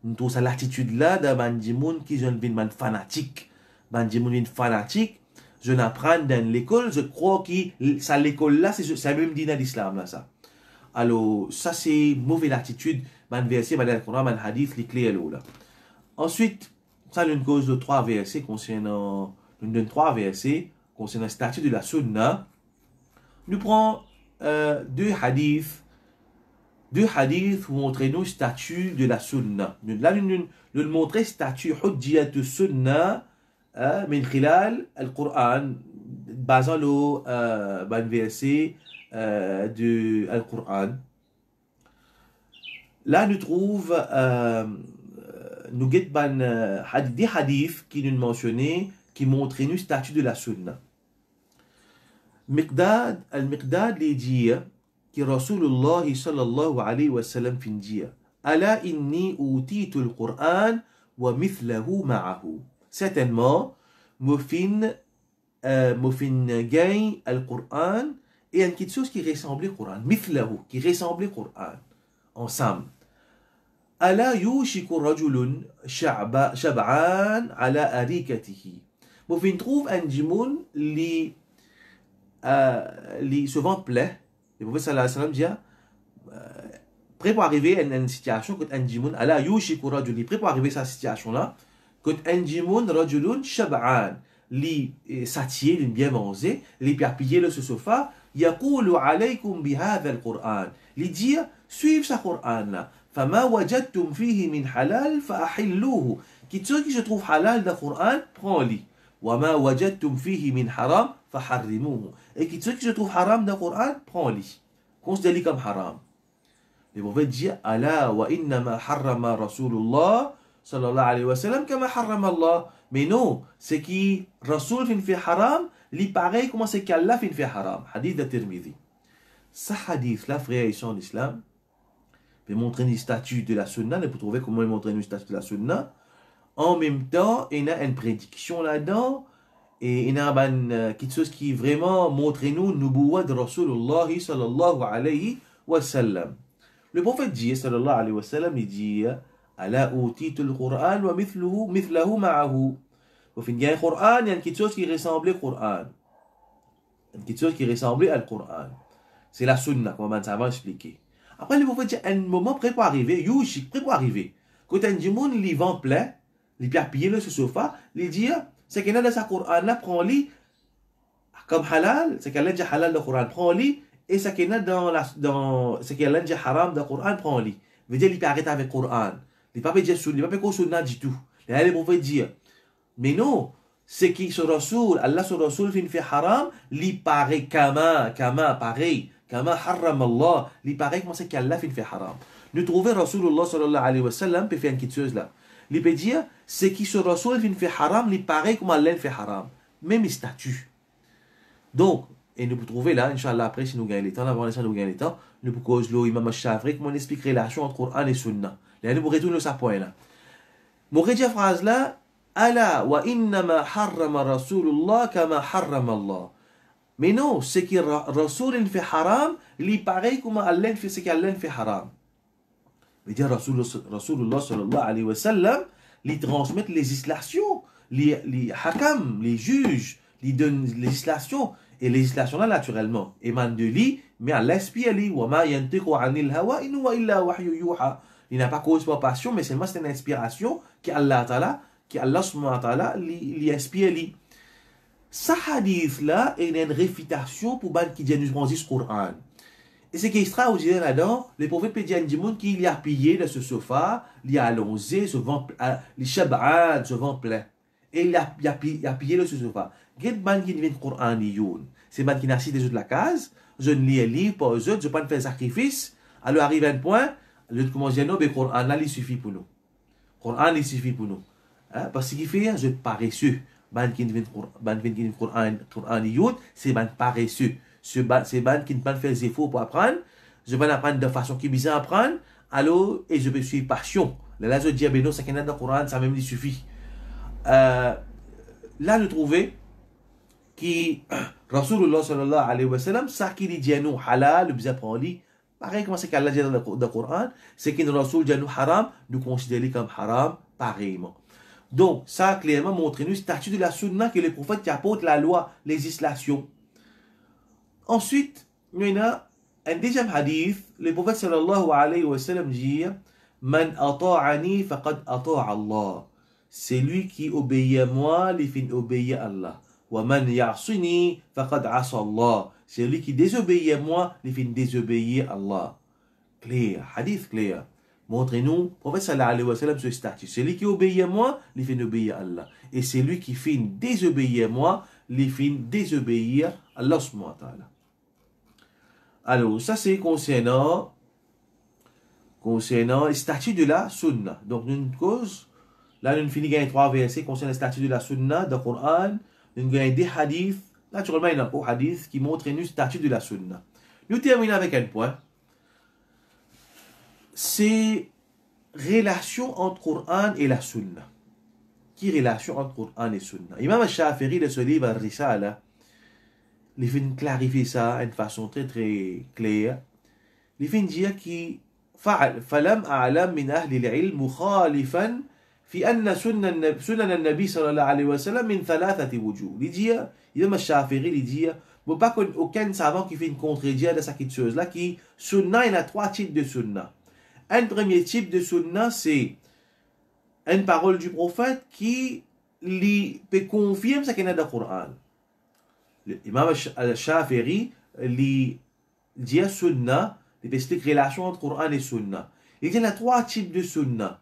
Nous trouvons ça l'attitude là d'un bandimoun qui jeune une fanatique. Bandimoun fanatique, je n'apprends dans l'école, je crois que ça l'école là, c'est même dit dans l'islam là ça. Alors ça c'est mauvaise attitude, man verset, man le Coran, man hadith, les clés là. Ensuite, ça une cause de 3 versets concernant le statut de la sunna. Nous prenons 2 hadiths. 2 hadiths pour montrer nous le statut de la sunna. Là, nous montrer le statut hujjiyat sunna min khilal al-Qur'an, basant le verset de al-Qur'an. Là, nous trouvons des hadiths qui nous mentionnent, qui montrent nous le statut de la sunna. Al-Miqdad les dit que Rasulullah sallallahu alayhi wa sallam finit Ala inni utitu al-Qur'an wa mithlahu ma'ahu. Certainement, Mufin gagne al-Qur'an et une petite chose qui ressemble au Qur'an. Mithlahu, qui ressemble au Qur'an. Ensemble. Ala yushiku rajulun shab'an ala arikatihi. Mufin trouve un jimoun li souvent plaît. Le prophète sallallahu alayhi wa sallam dit prêt pour arriver à une situation que Anjimoun, ala yushiku rajuli, prêt pour arriver à cette situation-là, que Anjimoun rajulun shab'an, li satié, li bien mangé, li piapillé le sofa, yaqulu alaykum bihadha al-Qur'an, li dire, suivez ce Qur'an-là, fama wajadtum fihi min halal fa'ahilluhu, qui se trouve halal dans le Qur'an, prends-li, wama wajadtum fihi min haram fa'harrimuhu, et qui se trouve haram dans le Qur'an, prends-li, considère-li comme haram. Le prophète dit ala wa innama harrama Rasulullah sallallahu alayhi wa sallam kama harrama Allah. Mais non, c'est qui Rasul fin fait haram, li pareil comment c'est qu'Allah fin fait haram. Hadith de Tirmidhi. Ce hadith là, frère et sœurs en islam, peut montrer une statue de la sunna, vous trouvez comment il montre une statue de la sunna. En même temps, il y a une prédiction là-dedans, et il y a quelque chose qui vraiment montre nous nubuwa de Rasulullah sallallahu alayhi wa sallam. Le prophète dit, sallallahu alayhi wa sallam, il dit, ala utitu al-Qur'an wa mithlahu ma'ahu. Au fin, il y a un Qur'an, il y a quelque chose qui ressemble au Qur'an. Quelque chose qui ressemble au Qur'an. C'est la sunna, comme on va expliquer. Après, le prophète dit, un moment prêt pour arriver, yushik, prêt pour arriver. Quand un djimoun, il vend plein, il peut appuyer le sofa, il dit, c'est qu'il y a dans sa Qur'an-là, prends-le comme halal, c'est qu'il y a déjà halal le Qur'an, prends-le. Et ce qui est dans ce qui est l'ange haram dans le Coran, prends-le. Veut dire, il peut arrêter avec le Coran. Il ne peut pas dire sunna, il ne peut pas sunna du tout. Là, il peut dire. Mais non, ce qui sur Rasoul, Allah sur Rasoul fait haram, il paraît kama, pareil. Kama haram Allah, il paraît comme c'est qu'Allah fait haram. Nous trouvons Rasulullah sallallahu alayhi wa sallam, peut faire une petite chose là. Il peut dire, ce qui sur Rasoul fait haram, il paraît comme Allah fait haram. Même statut. Donc, et nous pouvons trouver là, Inch'Allah, après, si nous gagnons le temps, avant de nous gagner le temps, nous pouvons causer l'imam al-Shafri, comment on explique la relation entre Coran et Sunna. Là, nous pouvons retourner à ce point là. Mon cette phrase là, ala wa innama harrama Rasulullah kama harrama Allah. Mais non, ce qui Rasul fait haram, il est pareil comme Allah fait ce qu'Allah fait haram. veut dire Rasulullah sallallahu alayhi wa sallam, ils transmettent les législations, les hakam, les juges, ils donnent les législations, et les législations là naturellement émanent de lui, mais Allah inspire lui, wa ma yantiqu anil hawa in huwa illa wahyu yuha. Il n'a pas cause par passion, mais seulement c'est une inspiration qui Allah subhanahu wa ta'ala lui inspire lui. Ce hadith là est une réfutation pour ban qui nous prend ce Coran. Et ce qui est extraordinaire là-dedans, le prophète peut dire à Ndimoun qu'il a pillé de ce sofa, il a allongé, les shab'ad, ce vent plein. Et il a pillé de ce sofa. Quel ban qui vient de Coran youn? C'est ban qui n'a assis des autres de la case, je ne lis un livre, pas aux autres, je ne peux pas faire sacrifice. Alors arrive un point, je commence à dire non, mais le Coran là, il suffit pour nous. Le Coran, il suffit pour nous. Hein? Parce qu'il fait, je suis paresseux. Ban qui vient de Coran youn, c'est ban paresseux. C'est ban qui ne peut pas faire des efforts pour apprendre. Je vais apprendre de façon qui est bizarre à apprendre. Alors, et je vais suivre passion. Là, je dis, ben non, ça qui est dans le Coran, ça même lui suffit. Là, nous trouvons qui Rasulullah sallallahu alayhi wa sallam, ça qui dit nous halal, le bizarre prend lui. Pareil, comment c'est qu'Allah dit dans le Coran, c'est qu'il Rasul dit nous haram, nous considérons comme haram, pareillement. Donc, ça, clairement, montre nous le statut de la sunna que le prophète qui apporte la loi, législation. Ensuite, il y a un deuxième hadith, le prophète sallallahu alayhi wa sallam dit Man ata'ani faqad ata'a Allah. C'est lui qui obéit à moi, il fait obéir à Allah. Wa man ya'sini faqad asa Allah. C'est lui qui désobéit à moi, il fait désobéir à Allah. Clair, hadith clair. Montrez-nous, le prophète sallallahu alayhi wa sallam, ce statut. C'est lui qui obéit à moi, il fait obéir à Allah. Et c'est lui qui fait désobéir à moi, il fait désobéir à Allah subhanahu wa ta'ala. Alors, ça c'est concernant le statut de la sunna. Donc, une cause, là, nous finissons 3 versets concernant le statut de la sunna, dans le Coran. Nous avons des hadiths, naturellement, il y a un hadith qui montre le statut de la sunna. Nous terminons avec un point. C'est relation entre Coran et la sunna. Qui relation entre Coran et sunna? Imam al-Shafiri, de ce livre, Al-Risala, il vient clarifier ça d'une façon très très claire. Il vient dire que فلم أعلم من أهل العلم مخالفا في أن سنن النبي صلى الله عليه وسلم من 3 وجوه. Il dit, Imam al-Shafiri, il dit, il n'y a pas aucun savant qui fait une contredire de cette chose là qui sunna, il y a 3 types de sunna. Un premier type de sunna, c'est une parole du prophète qui peut confirmer ce qu'il y a dans le Coran. L'imam al-Shafiri dit sunna, il explique la relation entre Coran et sunna. Il y a trois types de sunna.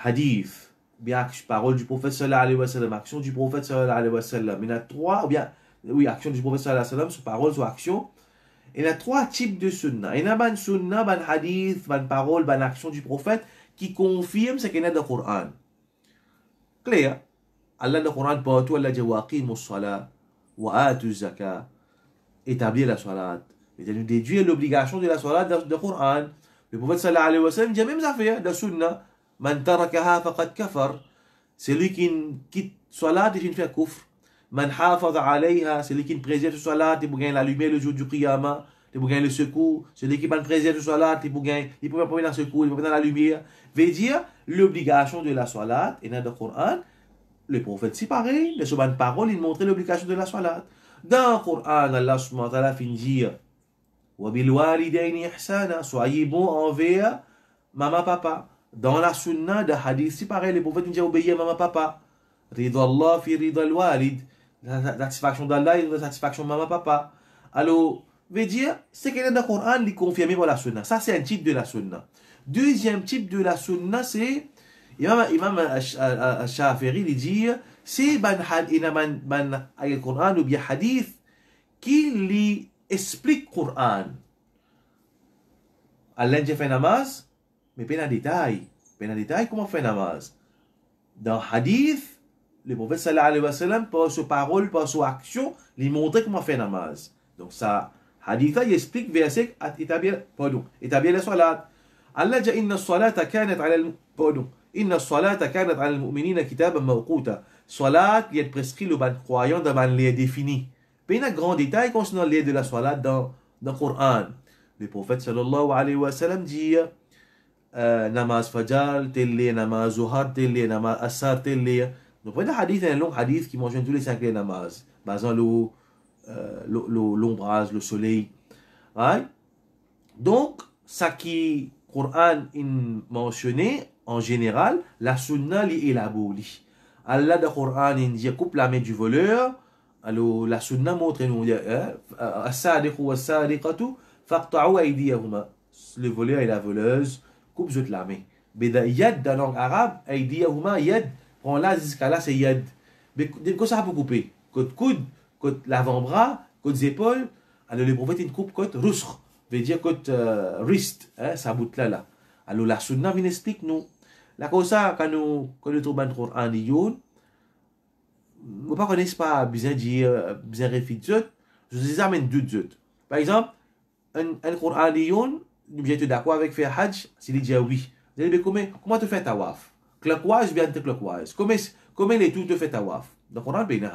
Hadith, bien parole du prophète sallallahu alayhi wa sallam, action du prophète sallallahu alayhi wa sallam. Il y a trois, ou bien, oui, action du prophète sallallahu alayhi wa sallam, sur parole, sur action. Il y a trois types de sunna. Il y a un sunna, un hadith, une parole, une action du prophète qui confirme ce qu'il y a dans le Coran. Clair. Allah dans le Coran partout, Allah dit waqimus salat wa atu zakat. Établir la salat. Il nous déduit l'obligation de la salat dans le Coran. Le prophète sallallahu alayhi wa sallam dit même affaire dans sunna. Man tarakaha faqad kafar. Celui qui quitte salat, il fait kufr. Man hafadha alayha, celui qui préserve salat, il peut gagner la lumière le jour du qiyamah, il peut gagner le secours. Celui qui préserve salat, il peut gagner, il peut pas dans le secours, il peut pas dans la lumière. Veut dire l'obligation de la salat et dans le Coran. Le prophète c'est pareil, les bonnes paroles, il montrait l'obligation de la salat. Dans le Coran, Allah subhanahu wa ta'ala finit dire wa bil walidayni ihsana, soyez bons envers maman papa. Dans la sunna de hadith, c'est pareil, le prophète dit obéir maman papa. Rida Allah fi rida al-walid. La satisfaction d'Allah et la satisfaction de maman papa. Alors, veut dire, c'est qu'il y a dans le Coran, il est confirmé par la sunna. Ça, c'est un type de la sunna. Deuxième type de la sunna, c'est Imam al-Shafiri, il dit, c'est le Coran ou bien hadith qui lui explique le Coran. Allah dit fait namaz, mais pas en détail. Pas en détail comment faire namaz. Dans hadith, le prophète sallallahu alayhi wa sallam, par sa parole, par sa action, lui montrer comment faire namaz. Donc ça, hadith, il explique verset établir la salat. Allah dit inna salata kanat ala inna salata kanat ala al-mu'minina kitaban mawquta. Salat qui est prescrit le ban croyant dans un lieu défini. Puis il y a un grand détail concernant le lieu de la salat dans le Coran. Le prophète sallallahu alayhi wa sallam dit namaz fajr, tel lieu, namaz zuhar, tel lieu, namaz asar, tel lieu. Donc, il y a un hadith, un long hadith qui mentionne tous les 5 namaz, basant l'ombrage, le soleil. Right? Donc, ça qui Coran mentionné, en général, la sunna est élaborée. Allah dans le Coran, il dit coupe la main du voleur. Alors, la sunna montre nous, as-sadiqu was-sadiqatu faqta'u aydiyahuma. Le voleur et la voleuse coupe la main. Mais dans yad, dans la langue arabe, aydiyahuma, yad, on l'a jusqu'à là, c'est yad. Mais quand ça peut couper, côté l'avant-bras, côté épaules, alors le prophète il coupe côté rusr, veut dire côté wrist, ça bout là. Alors la sunna vient explique nous. La cause ça quand nous trouvons le Coran lion, nous pas connaissons pas bien dire bien réfléchir, je vous amène deux autres. Par exemple, un Coran lion, nous êtes d'accord avec faire hajj, s'il dit oui. Vous allez comment tu fais tawaf? Clockwise bien te clockwise. Comment les tout te fait tawaf? Dans le Coran, ben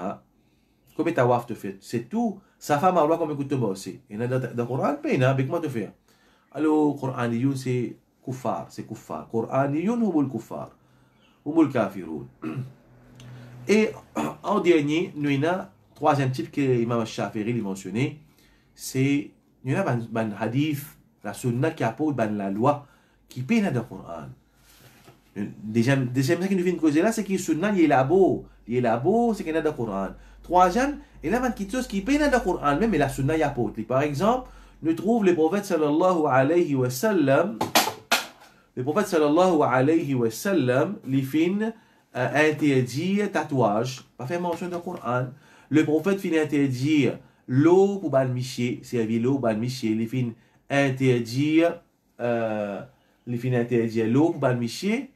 comment tawaf te fait? C'est tout. Sa femme a le droit comme écoute bosser. Et dans le Coran, ben comment te faire? Alors, Coran lion c'est kuffar, c'est kuffar. Coran lion ou le kuffar, ou le kafirun. Et en dernier, nous avons troisième type que Imam Shafiri a mentionné, c'est nous avons un hadith, la sunna qui apporte la loi qui peine dans le Coran. Deuxième chose qui nous vient de causer là, c'est que le sunna il est là-bas, c'est qu'il y a dans le Coran. Troisième, il y a quelque chose qui peine dans le Coran, même la sunna y apporte. Par exemple, nous trouvons le prophète sallallahu alayhi wa sallam, les fins interdit tatouage, pas faire mention dans le Coran. Le prophète finit interdire l'eau pour ban miché, servir l'eau pour ban miché, les fins interdire l'eau pour ban miché,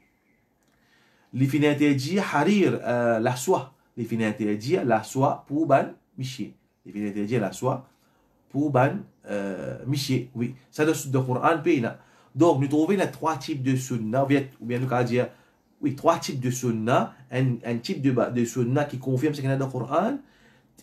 les fins interdire harir, la soie, les fins interdire la soie pour ban miché, les fins interdire la soie pour ban miché, oui, ça dans le Coran péna. Donc nous trouvons les trois types de sunna, ou bien nous allons dire oui, trois types de sunna, un type de sunna qui confirme ce qu'il y a dans le Coran,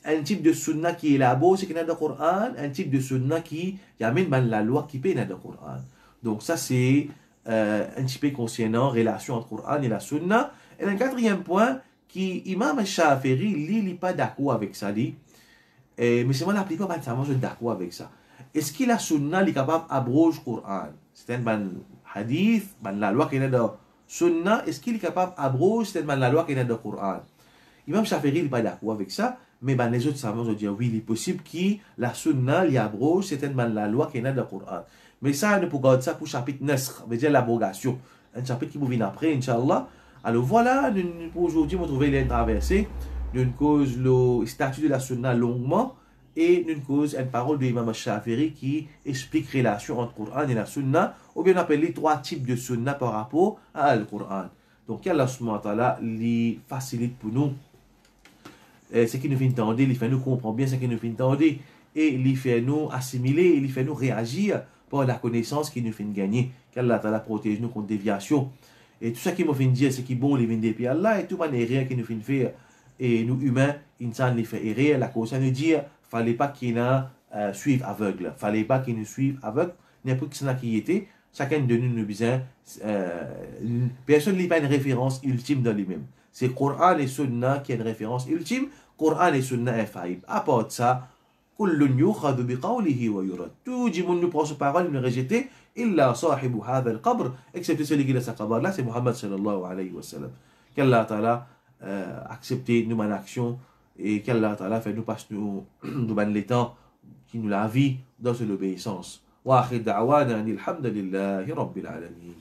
un type de sunna qui élabore ce qu'il y a dans le Coran, un type de sunna qui amène la loi qui paye dans le Coran. Donc ça c'est un petit peu concernant la relation entre le Coran et la sunna. Et un quatrième point, qui Imam al-Shafiri, lui, il n'est pas d'accord avec ça, mais c'est moi la plupart, je suis d'accord avec ça. est-ce que la sunna est capable d'abroger le Coran? C'est un hadith, la loi qui est dans sunna, est-ce qu'il est capable d'abroger la loi qui est dans le Coran? Imam Shafi'i n'est pas d'accord avec ça, mais les autres savants ont dit oui, il est possible que la sunna y abroge certainement la loi qui est dans le Coran. Mais ça, on peut garder ça pour le chapitre Nasr, veut dire l'abrogation. Un chapitre qui vous vient après, Inch'Allah. Alors voilà, pour aujourd'hui, on va trouver les traversées. Nous cause le statut de la sunna longuement et nous cause une parole de Imam Shafi'i qui explique la relation entre le Coran et la sunna, ou bien on appelle les trois types de sunna par rapport à le Coran. Donc, Allah subhanahu wa ta'ala les facilite pour nous. Ce qui nous fait entendre, il fait nous comprendre bien ce qui nous fait entendre, et il fait nous assimiler, il fait nous réagir par la connaissance qui nous fait gagner. Qu'Allah Ta'ala protège nous contre déviation. Et tout ça qui nous fait dire, c'est qui bon, il vient depuis Allah, et tout manière rien qui nous fait faire, et nous humains, insan les fait errer, la cause, ça nous dit, fallait pas qu'il nous suive aveugle, fallait pas qu'il nous suive aveugle, n'importe qui était, chacun de nous besoin, personne n'a pas une référence ultime dans lui-même. C'est Coran et Sunna qui est une référence ultime. Coran et Sunna est faillible. À part de ça, tout le monde nous prend sa parole, il nous rejette. Illa sahibu hadha al-qabr, excepté celui qui est dans sa qabr là, c'est Muhammad sallallahu alayhi wa sallam. Qu'Allah Ta'ala accepte nous en action et qu'Allah Ta'ala fait nous passer nous les temps qui nous la vie dans l'obéissance. Wa akhir da'wana alhamdulillahi rabbil alamin.